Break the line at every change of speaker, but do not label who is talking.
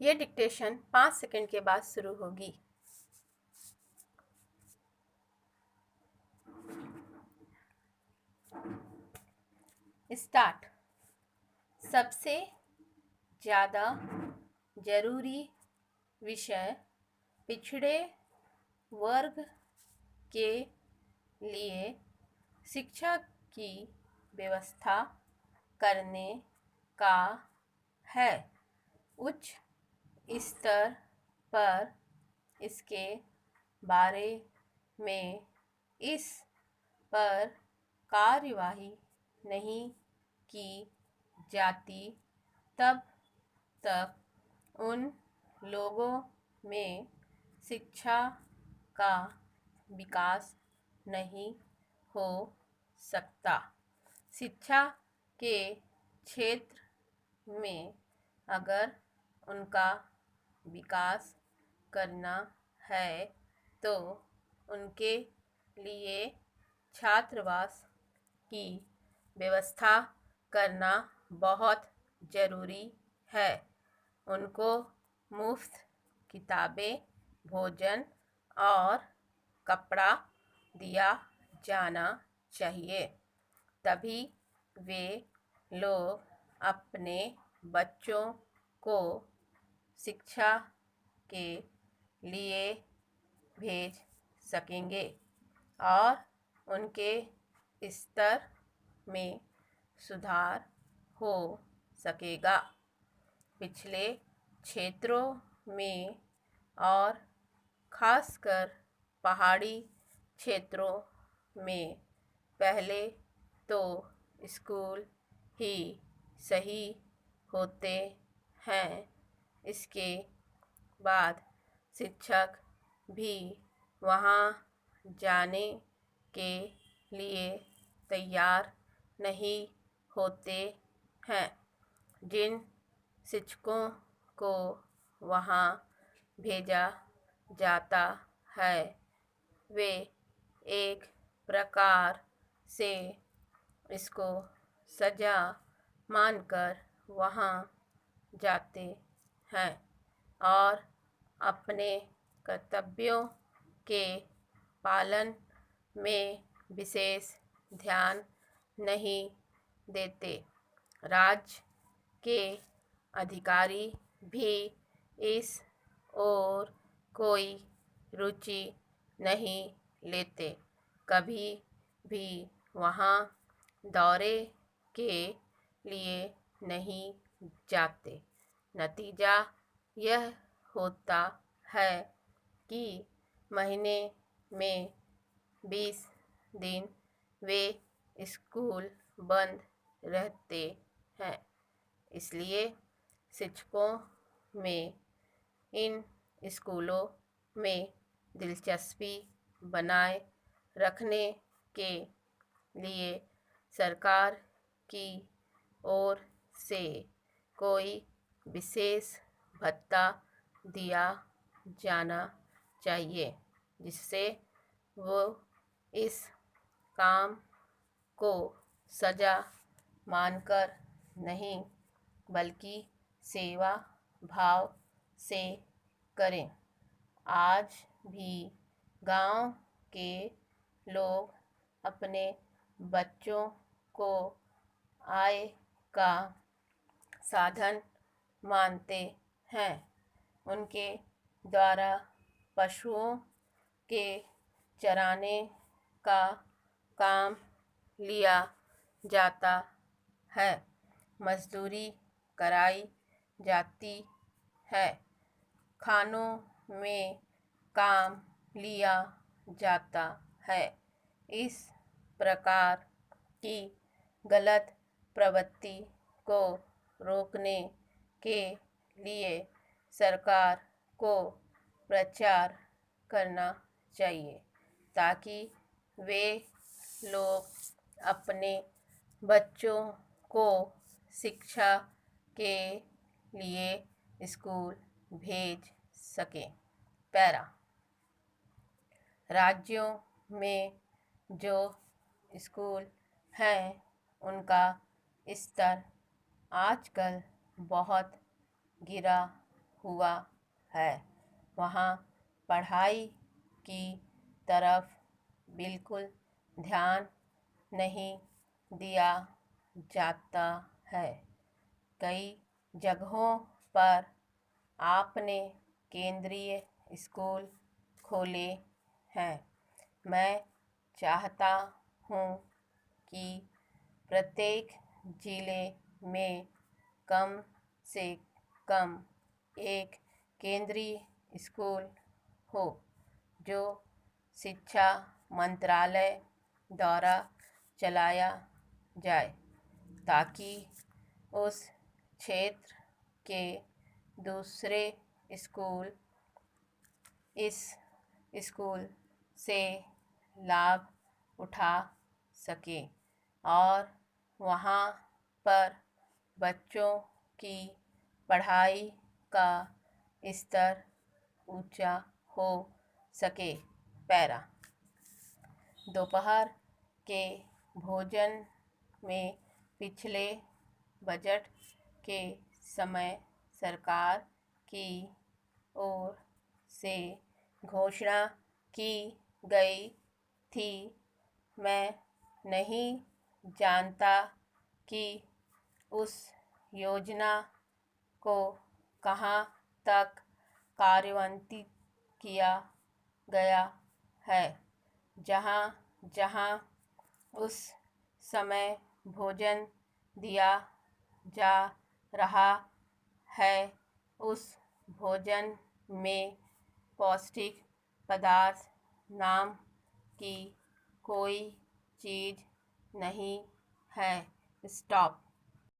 ये dictation 5 second के बाद शुरू होगी। स्टार्ट। सबसे ज़्यादा जरूरी विषय पिछड़े वर्ग के लिए शिक्षा की व्यवस्था करने का है। उच्च स्तर पर इसके बारे में इस पर कार्यवाही नहीं की जाती तब तक उन लोगों में शिक्षा का विकास नहीं हो सकता। शिक्षा के क्षेत्र में अगर उनका विकास करना है तो उनके लिए छात्रावास की व्यवस्था करना बहुत ज़रूरी है। उनको मुफ्त किताबें, भोजन और कपड़ा दिया जाना चाहिए। तभी वे लोग अपने बच्चों को शिक्षा के लिए भेज सकेंगे और उनके स्तर में सुधार हो सकेगा। पिछले क्षेत्रों में और खासकर पहाड़ी क्षेत्रों में पहले तो स्कूल ही सही होते हैं, इसके बाद शिक्षक भी वहाँ जाने के लिए तैयार नहीं होते हैं। जिन शिक्षकों को वहाँ भेजा जाता है वे एक प्रकार से इसको सजा मानकर वहाँ जाते हैं और अपने कर्तव्यों के पालन में विशेष ध्यान नहीं देते। राज्य के अधिकारी भी इस ओर कोई रुचि नहीं लेते, कभी भी वहाँ दौरे के लिए नहीं जाते। नतीजा यह होता है कि महीने में 20 दिन वे स्कूल बंद रहते हैं। इसलिए शिक्षकों में इन स्कूलों में दिलचस्पी बनाए रखने के लिए सरकार की ओर से कोई विशेष भत्ता दिया जाना चाहिए, जिससे वो इस काम को सजा मानकर नहीं बल्कि सेवा भाव से करें। आज भी गांव के लोग अपने बच्चों को आय का साधन मानते हैं। उनके द्वारा पशुओं के चराने का काम लिया जाता है, मजदूरी कराई जाती है, खानों में काम लिया जाता है। इस प्रकार की गलत प्रवृत्ति को रोकने के लिए सरकार को प्रचार करना चाहिए ताकि वे लोग अपने बच्चों को शिक्षा के लिए स्कूल भेज सकें। पैरा। राज्यों में जो स्कूल हैं उनका स्तर आजकल बहुत गिरा हुआ है। वहाँ पढ़ाई की तरफ बिल्कुल ध्यान नहीं दिया जाता है। कई जगहों पर आपने केंद्रीय स्कूल खोले हैं। मैं चाहता हूँ कि प्रत्येक जिले में कम से कम एक केंद्रीय स्कूल हो जो शिक्षा मंत्रालय द्वारा चलाया जाए, ताकि उस क्षेत्र के दूसरे स्कूल इस स्कूल से लाभ उठा सकें और वहाँ पर बच्चों की पढ़ाई का स्तर ऊंचा हो सके। पैरा दोपहर के भोजन में पिछले बजट के समय सरकार की ओर से घोषणा की गई थी। मैं नहीं जानता कि उस योजना को कहाँ तक कार्यान्वित किया गया है। जहाँ जहाँ उस समय भोजन दिया जा रहा है, उस भोजन में पौष्टिक पदार्थ नाम की कोई चीज़ नहीं है। स्टॉप।